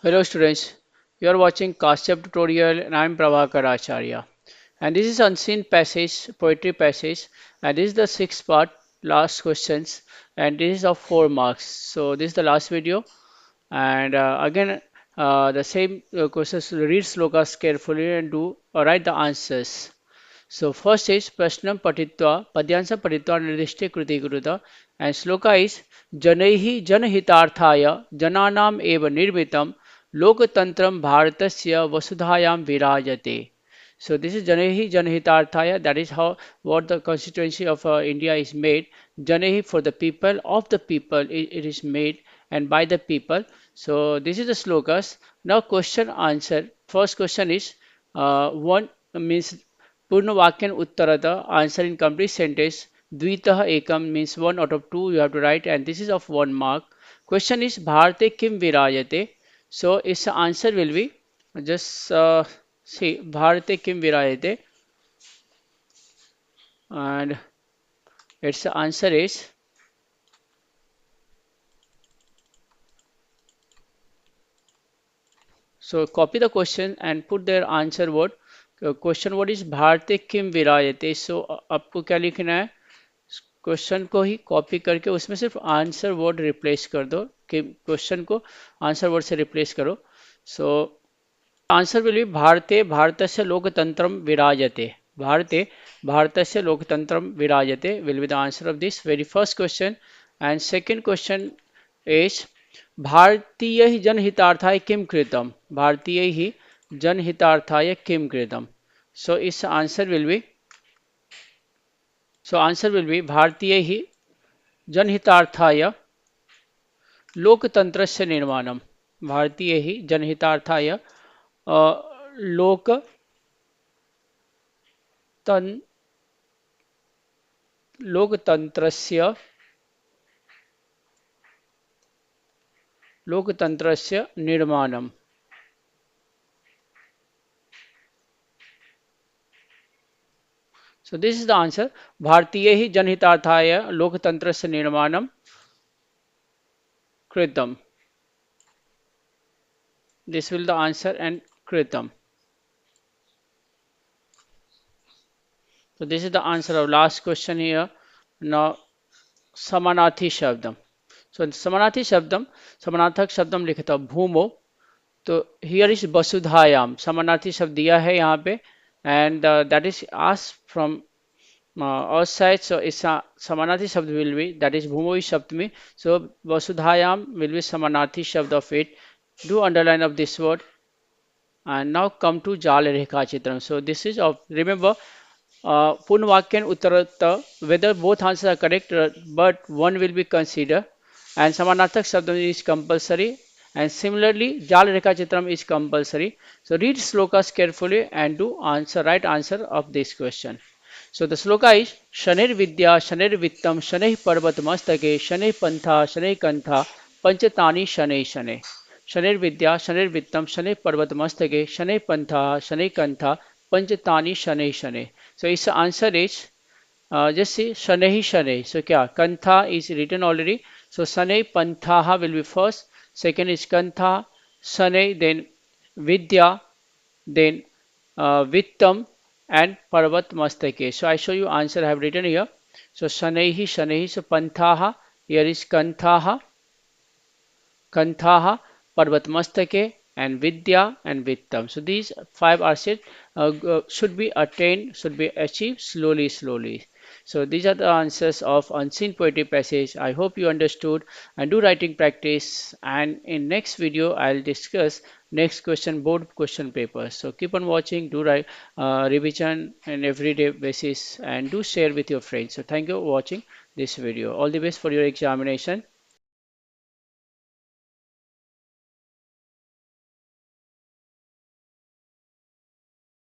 Hello students, you are watching Kashyap tutorial and I am Prabhakar Acharya. And this is Unseen Passage, Poetry Passage, and this is the sixth part, last questions, and this is of 4 marks. So this is the last video, and again the same questions. Read slokas carefully and do write the answers. So first is Prashnam Patitva, Padyansa Patitva Nirdishte Kriti Kuruta, and Sloka is Janaihi Janhitarthaya Jananam Eva Nirmitam Lokatantram Bharatasya Vasudhayam Virajate. So this is Janehi Janhitarthaya. That is how what the constituency of India is made. Janehi for the people, of the people. It is made and by the people. So this is the slokas. Now question answer. First question is one means Purnavakyan Uttarata, answer in complete sentence. Dvitah ekam means one out of two you have to write, and this is of 1 mark. Question is Bharate kim virayate? So its answer will be just see Bharate kim virayate, and its answer is, so copy the question and put their answer word. Question word is Bharate kim virayate. So आपको क्या लिखना है? Question को ही copy करके उसमें सिर्फ answer word replace कर दो कि क्वेश्चन को आंसर वर्ड से रिप्लेस करो. सो आंसर विल बी भारते भारतस्य लोकतंत्रम विराजते. भारते भारतस्य लोकतंत्रम विराजते will be the answer of this very first question. And second question is भारतीय ही जनहितार्थाय किम कृतम. भारतीय ही जनहितार्थाय किम कृतम. सो इस answer will be, so answer will be भारतीय ही जनहितार्थाय लोकतंत्रस्य निर्माणम. भारतीय ही जनहितार्थाय लोकतन लोकतंत्रस्य लोकतंत्रस्य निर्माणम. So this is the answer. भारतीय ही जनहितार्थाय लोकतंत्रस्य निर्माणम कृतम. This will the answer and kritam. So this is the answer of last question here. Now समानार्थी शब्दम. So समानार्थी शब्दम, समानार्थक शब्दम लिखता भूमो. तो हियर इज वसुधायाम. समानार्थी शब्द दिया है यहाँ पे, and that is asked from our side. So it's a samanarthi shabd will be, that is bhumo is saptami. So vasudhayam will be samanarthi shabd of it. Do underline of this word. And now come to jal rekha chitram. So this is of, remember, punvakyan uttarata, whether both answers are correct, but one will be considered. And samanarthak shabd is compulsory. And similarly, jal rekha chitram is compulsory. So read slokas carefully and do answer right answer of this question. So the sloka is Shanir Vidya, Shanir Vittam, Shaneh Parvat Mastake, Shaneh Pantha, Shaneh Kantha, Panchatani Shaneh Shaneh. Shanir Vidya, Shanir Vittam, Shaneh Parvat Mastake, Shaneh Pantha, Shaneh Kantha, Panchatani Shaneh Shaneh. So its answer is just see Shaneh Shaneh. So kya? Kantha is written already. So Shaneh Pantha will be first. Second is Kantha, Shaneh, then Vidya, then Vittam and Parvat Mastake. So I show you answer I have written here. So Shanehi, Shanehi, so Panthaha, here is Kanthaha, Kanthaha, Parvat Mastake, and Vidya and Vittam. So these five are said should be attained, should be achieved slowly, slowly. So these are the answers of unseen poetry passage. I hope you understood and do writing practice. And in next video, I'll discuss next question board question papers. So keep on watching, do write revision on everyday basis and do share with your friends. So thank you for watching this video. All the best for your examination.